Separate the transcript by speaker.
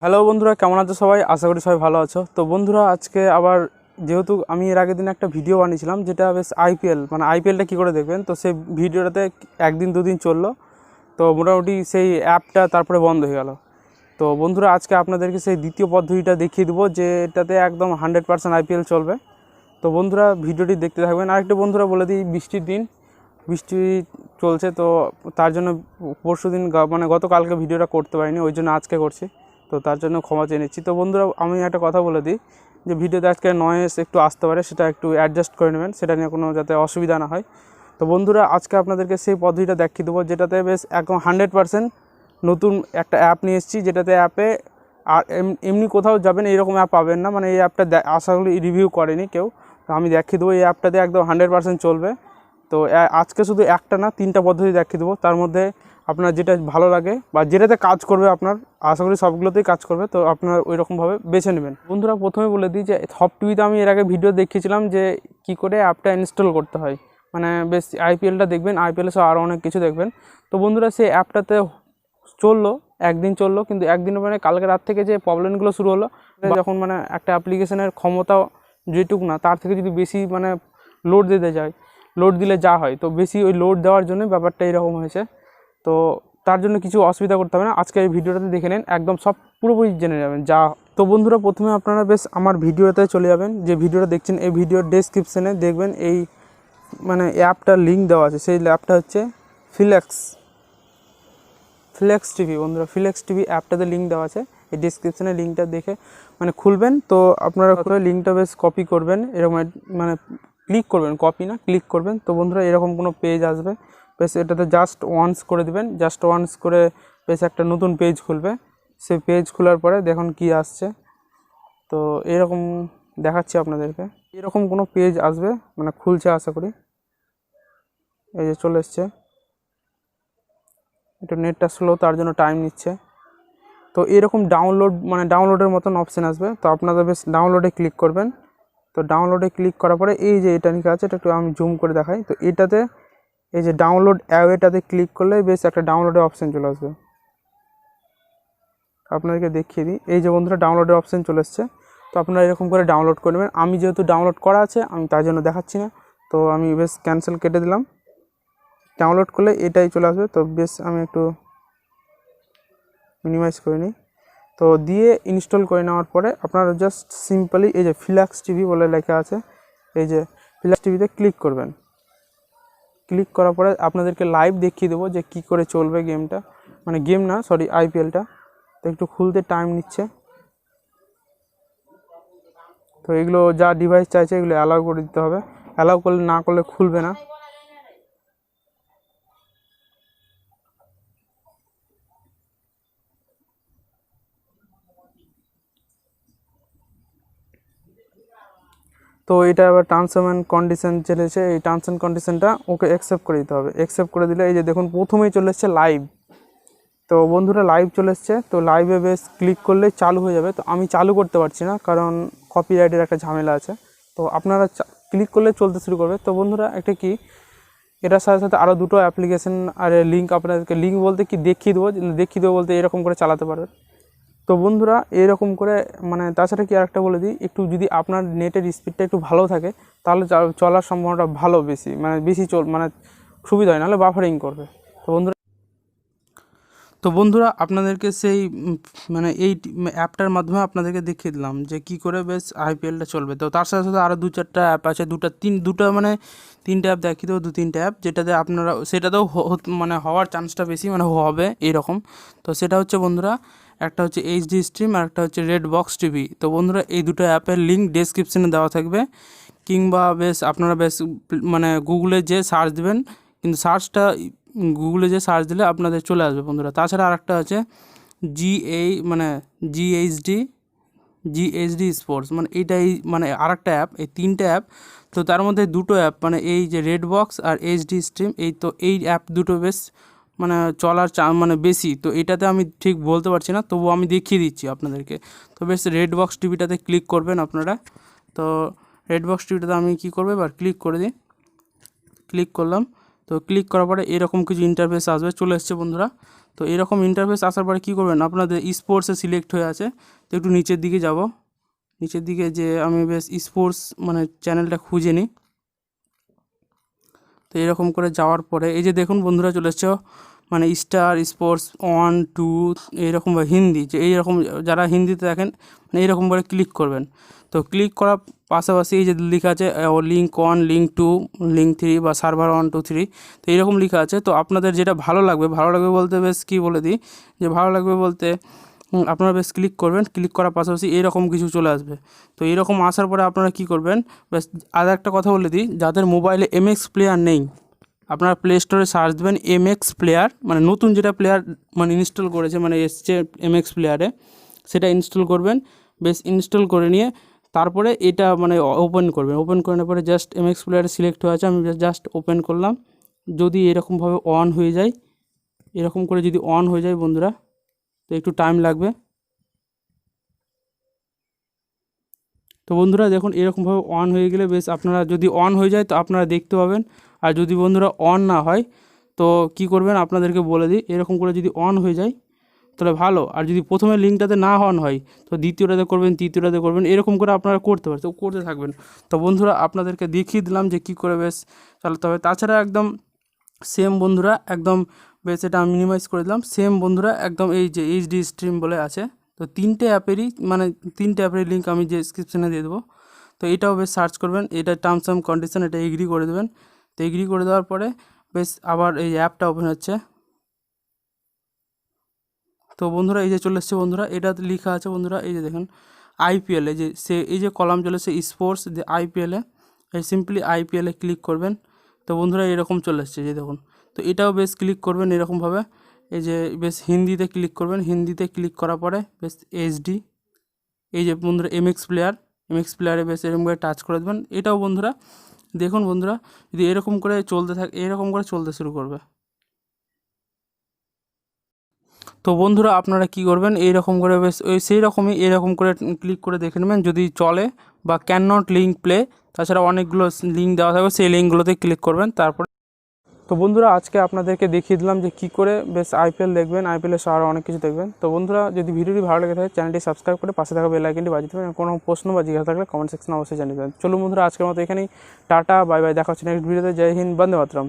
Speaker 1: Hello বন্ধুরা, কেমন আছো সবাই? আশা করি সবাই ভালো আছো। তো বন্ধুরা, আজকে আবার যেহেতু আমি এর আগের দিন একটা ভিডিও বানিয়েছিলাম যেটা বেশ আইপিএলটা কী করে দেখবেন, তো সেই ভিডিওটাতে একদিন দুদিন চললো। তো মোটামুটি সেই অ্যাপটা তারপরে বন্ধ হয়ে গেল। তো বন্ধুরা, আজকে আপনাদেরকে সেই দ্বিতীয় পদ্ধতিটা দেখিয়ে দেবো, যে এটাতে একদম 100% আইপিএল চলবে। তো বন্ধুরা, ভিডিওটি দেখতে থাকবেন। আরেকটা বন্ধুরা বলে দিই, বৃষ্টির দিন, বৃষ্টি চলছে, তো তার জন্য পরশু দিন মানে গতকালকে ভিডিওটা করতে পারিনি, ওই জন্য আজকে করছি। তো তার জন্য ক্ষমা চেয়ে নিচ্ছি। তো বন্ধুরা, আমি একটা কথা বলে দিই, যে ভিডিওতে আজকে নয়েজ একটু আসতে পারে, সেটা একটু অ্যাডজাস্ট করে নেবেন, সেটা নিয়ে কোনো যাতে অসুবিধা না হয়। তো বন্ধুরা, আজকে আপনাদেরকে সেই পদ্ধতিটা দেখিয়ে দেবো, যেটাতে বেশ একদম 100% নতুন একটা অ্যাপ নিয়ে এসেছি, যেটাতে অ্যাপে আর এমনি কোথাও যাবেন এইরকম অ্যাপ পাবেন না। মানে এই অ্যাপটা আশা করি রিভিউ করেনি কেউ। তো আমি দেখিয়ে দেবো এই অ্যাপটাতে একদম 100% চলবে। তো আজকে শুধু একটা না, 3টা পদ্ধতি দেখিয়ে দেবো। তার মধ্যে আপনার যেটা ভালো লাগে বা যেটাতে কাজ করবে, আপনার আশা করি সবগুলোতেই কাজ করবে, তো আপনার ওই রকমভাবে বেছে নেবেন। বন্ধুরা, প্রথমে বলে দিই যে থপটিভিতে আমি এর আগে ভিডিও দেখিয়েছিলাম যে কি করে অ্যাপটা ইনস্টল করতে হয়। মানে বেশ আইপিএলটা দেখবেন, আইপিএলে সব আরও অনেক কিছু দেখবেন। তো বন্ধুরা, সেই অ্যাপটাতে চললো, একদিন চললো, কিন্তু একদিন মানে কালকে রাত থেকে যে প্রবলেমগুলো শুরু হলো, যখন মানে একটা অ্যাপ্লিকেশনের ক্ষমতা যেটুকু না, তার থেকে যদি বেশি মানে লোড দিলে যা হয়, তো বেশি ওই লোড দেওয়ার জন্য ব্যাপারটা এরকম হয়েছে। তো তার জন্য কিছু অসুবিধা করতে হবে না, আজকে এই ভিডিওটাতে দেখে নেন, একদম সব পুরোপুরি জেনে যাবেন যা। তো বন্ধুরা, প্রথমে আপনারা বেশ আমার ভিডিওতে চলে যাবেন, যে ভিডিওটা দেখছেন এই ভিডিওর ডেসক্রিপশানে দেখবেন এই মানে অ্যাপটার লিঙ্ক দেওয়া আছে। সেই অ্যাপটা হচ্ছে ফ্লেক্স টিভি। বন্ধুরা, ফ্লেক্স টিভি অ্যাপটাতে লিঙ্ক দেওয়া আছে, এই ডেসক্রিপশানে লিঙ্কটা দেখে মানে খুলবেন। তো আপনারা লিঙ্কটা বেশ কপি করবেন, এরকম মানে ক্লিক করবেন, কপি না ক্লিক করবেন। তো বন্ধুরা, এরকম কোনো পেজ আসবে, বেশ এটাতে জাস্ট ওয়ান্স করে দিবেন, জাস্ট ওয়ান্স করে বেশ একটা নতুন পেজ খুলবে। সেই পেজ খোলার পরে দেখুন কি আসছে। তো এরকম দেখাচ্ছি আপনাদেরকে, এরকম কোনো পেজ আসবে, মানে খুলছে আশা করি। এই যে চলে এসছে, একটু নেটটা স্লো, তার জন্য টাইম নিচ্ছে। তো এরকম ডাউনলোডের মতন অপশান আসবে। তো আপনারা বেশ ডাউনলোডে ক্লিক করবেন। তো ডাউনলোডে ক্লিক করার পরে এই যে এটা নিয়ে আছে, এটা একটু আমি জুম করে দেখাই। তো এটাতে এই যে ডাউনলোড অ্যাওয়েটাতে ক্লিক করলে বেশ একটা ডাউনলোডের অপশান চলে আসবে। আপনাদেরকে দেখিয়ে দিই, এই যে বন্ধুরা ডাউনলোডের অপশান চলে এসছে। তো আপনারা এরকম করে ডাউনলোড করে নেবেন। আমি যেহেতু ডাউনলোড করা আছে, আমি তার জন্য দেখাচ্ছি না। তো আমি বেশ ক্যান্সেল কেটে দিলাম। ডাউনলোড করলে এটাই চলে আসবে। তো বেশ আমি একটু মিনিমাইজ করে নিই। তো দিয়ে ইনস্টল করে নেওয়ার পরে আপনারা জাস্ট সিম্পলি এই যে ফ্লেক্স টিভি বলে লেখা আছে, এই যে ফ্লেক্স টিভিতে ক্লিক করবেন। ক্লিক করার পরে আপনাদেরকে লাইভ দেখিয়ে দেবো যে কি করে চলবে গেমটা, মানে গেম না সরি আইপিএলটা। তো একটু খুলতে টাইম নিচ্ছে। তো এগুলো যা ডিভাইস চাইছে এগুলো অ্যালাউ করে দিতে হবে, অ্যালাউ করলে না করলে খুলবে না। তো এটা আবার টার্মস অ্যান্ড কন্ডিশন চলেছে, এই টার্মস অ্যান্ড কন্ডিশনটা ওকে অ্যাকসেপ্ট করে দিতে হবে। অ্যাকসেপ্ট করে দিলে এই যে দেখুন প্রথমেই চলে এসছে লাইভ। তো বন্ধুরা, লাইভ চলে এসছে। তো লাইভে বেশ ক্লিক করলে চালু হয়ে যাবে। তো আমি চালু করতে পারছি না, কারণ কপিরাইটের একটা ঝামেলা আছে। তো আপনারা ক্লিক করলে চলতে শুরু করবে। তো বন্ধুরা, একটা কি এটার সাথে সাথে আরও দুটো অ্যাপ্লিকেশন আর লিঙ্ক আপনাদেরকে, লিঙ্ক বলতে কি দেখিয়ে দেবো বলতে এরকম করে চালাতে পারবে। তো বন্ধুরা, এরকম করে মানে তাছাড়া কি আরেকটা বলে দিই, একটু যদি আপনার নেটের স্পিডটা একটু ভালো থাকে, তাহলে চলার সম্ভাবনাটা ভালো বেশি, মানে বেশি মানে সুবিধা হয়, নাহলে বাফারিং করবে। তো বন্ধুরা, আপনাদেরকে সেই মানে এই অ্যাপটার মাধ্যমে আপনাদেরকে দেখিয়ে দিলাম যে কি করে বেশ আইপিএলটা চলবে। তো তার সাথে সাথে আরও 2-4টা অ্যাপ আছে, দুটো মানে 3টে অ্যাপ দেখিয়ে দেবো, 2-3টে অ্যাপ, যেটাতে আপনারা সেটাতেও মানে হওয়ার চান্সটা বেশি, মানে হবে এইরকম। তো সেটা হচ্ছে বন্ধুরা, একটা হচ্ছে এইচডি স্ট্রিম আর একটা হচ্ছে রেডবক্স টিভি। তো বন্ধুরা, এই দুটো অ্যাপের লিঙ্ক ডেসক্রিপশনে দেওয়া থাকবে, কিংবা বেশ আপনারা বেশ মানে গুগলে যে সার্চ দেবেন, কিন্তু গুগলে যে সার্চ দিলে আপনাদের চলে আসবে বন্ধুরা। তাছাড়া আরেকটা আছে জিএইচডি স্পোর্টস, মানে এইটাই মানে আরেকটা অ্যাপ। এই 3টে অ্যাপ, তো তার মধ্যে দুটো অ্যাপ মানে এই যে রেডবক্স আর এইচডি স্ট্রিম, এই অ্যাপ দুটো বেশ মানে চলার মানে বেশি। তো এটাতে আমি ঠিক বলতে পারছি না, তবু আমি দেখিয়ে দিচ্ছি আপনাদেরকে। তো বেশ রেডবক্স টিভিটাতে ক্লিক করবেন আপনারা। তো রেডবক্স টিভিটাতে আমি কী করবো, এবার ক্লিক করে দিই। ক্লিক করলাম। তো ক্লিক করার পরে এরকম কিছু ইন্টারফেস আসবে, চলে এসছে বন্ধুরা। তো এরকম ইন্টারফেস আসার পরে কী করবেন, আপনাদের স্পোর্টসে সিলেক্ট হয়ে আছে, তো একটু নিচের দিকে যাব, নিচের দিকে যে আমি বেশ স্পোর্টস মানে চ্যানেলটা খুঁজে নিই। তো এরকম করে যাওয়ার পরে এই যে দেখুন বন্ধুরা চলে এসছে মানে স্টার স্পোর্টস 1 2 এইরকম, বা হিন্দি, যে এইরকম যারা হিন্দিতে দেখেন মানে এইরকম করে ক্লিক করবেন। তো ক্লিক করার পাশাপাশি এই যে লেখা আছে লিঙ্ক 1 লিঙ্ক 2 লিঙ্ক 3 বা সার্ভার 1 2 3, তো এইরকম লেখা আছে। তো আপনাদের যেটা ভালো লাগবে বলতে বেশ কী বলে দিই, যে ভালো লাগবে বলতে আপনারা বেশ ক্লিক করবেন, ক্লিক করার পাশাপাশি এরকম কিছু চলে আসবে। তো এরকম আসার পরে আপনারা কী করবেন, বেশ আর একটা কথা বলে দিই, যাদের মোবাইলে এমএক্স প্লেয়ার নেই আপনারা প্লে স্টোরে সার্চ দেবেন এমএক্স প্লেয়ার, মানে নতুন যেটা প্লেয়ার মানে ইনস্টল করেছে মানে এসছে এমএক্স প্লেয়ারে, সেটা ইনস্টল করবেন। বেশ ইনস্টল করে নিয়ে তারপরে এটা মানে ওপেন করবেন, ওপেন করার পরে জাস্ট এমএক্স প্লেয়ারে সিলেক্ট হয়ে আছে, আমি জাস্ট ওপেন করলাম। যদি এরকমভাবে অন হয়ে যায়, এরকম করে যদি অন হয়ে যায় বন্ধুরা, তো একটু টাইম লাগবে। তো বন্ধুরা দেখুন এরকমভাবে অন হয়ে গেলে বেশ আপনারা যদি অন হয়ে যায় তো আপনারা দেখতে পাবেন। আর যদি বন্ধুরা অন না হয় তো কি করবেন আপনাদেরকে বলে দিই, এরকম করে যদি অন হয়ে যায় তাহলে ভালো। আর যদি প্রথমে লিঙ্কটাতে না অন হয় তো দ্বিতীয়টাতে করবেন, তৃতীয়টাতে করবেন, এরকম করে আপনারা করতে পারেন, তো করতে থাকবেন। তো বন্ধুরা আপনাদেরকে দেখিয়ে দিলাম যে কী করে বেশ চালাতে হবে। তাছাড়া একদম সেম বন্ধুরা একদম বেশ এটা মিনিমাইজ করে দিলাম, সেম বন্ধুরা একদম এই যে এইচডি স্ট্রিম বলে আছে, তো তিনটে অ্যাপেরই লিঙ্ক আমি ডেসক্রিপশানে দিয়ে দেবো। তো এটাও বেশ সার্চ করবেন, এটা টার্মস অ্যান্ড কন্ডিশন, এটা এগ্রি করে দেবেন। তো এগ্রি করে দেওয়ার পরে বেশ আবার এই অ্যাপটা ওপেন হচ্ছে। তো বন্ধুরা এই যে চলে এসছে বন্ধুরা, এটাতে লেখা আছে বন্ধুরা এই যে দেখুন আইপিএল, এই যে কলাম চলে এসছে স্পোর্টস যে আইপিএলে, এই সিম্পলি আইপিএলে ক্লিক করবেন। তো বন্ধুরা এরকম চলে এসছে যে দেখুন। তো এটাও বেশ ক্লিক করবেন এরকমভাবে, এই যে বেশ হিন্দিতে ক্লিক করবেন, হিন্দিতে ক্লিক করার পরে বেশ এইচডি, এই যে বন্ধুরা এমএক্স প্লেয়ারে বেশ এরকম করে টাচ করে দেবেন। এটাও বন্ধুরা দেখুন বন্ধুরা যদি এরকম করে চলতে থাকে, এরকম করে চলতে শুরু করবে। তো বন্ধুরা আপনারা কি করবেন, এইরকম করে বেশ ওই সেই রকমই এরকম করে ক্লিক করে দেখে নেবেন যদি চলে, বা ক্যান নট লিঙ্ক প্লে, তাছাড়া অনেকগুলো লিঙ্ক দেওয়া থাকবে, সেই লিঙ্কগুলোতে ক্লিক করবেন। তারপরে তো বন্ধুরা আজকে আপনাদেরকে দেখিয়ে দিলাম যে কী করে বেশ আইপিএল দেখবেন, আইপিএলের আরও অনেক কিছু দেখবেন। তো বন্ধুরা যদি ভিডিওটি ভালো লেগে থাকে চ্যানেলটি সাবস্ক্রাইব করে পাশে থাকা বেল আইকনটি বাজিয়ে দেবেন। কোনো প্রশ্ন বা জিজ্ঞাসা থাকলে কমেন্ট সেকশনে অবশ্যই জানিয়ে দেবেন। চলুন বন্ধুরা আজকের মতো এখানেই টাটা, বাই বাই, দেখা হচ্ছে নেক্সট ভিডিওতে। জয় হিন্দ, বন্দে মাতরম।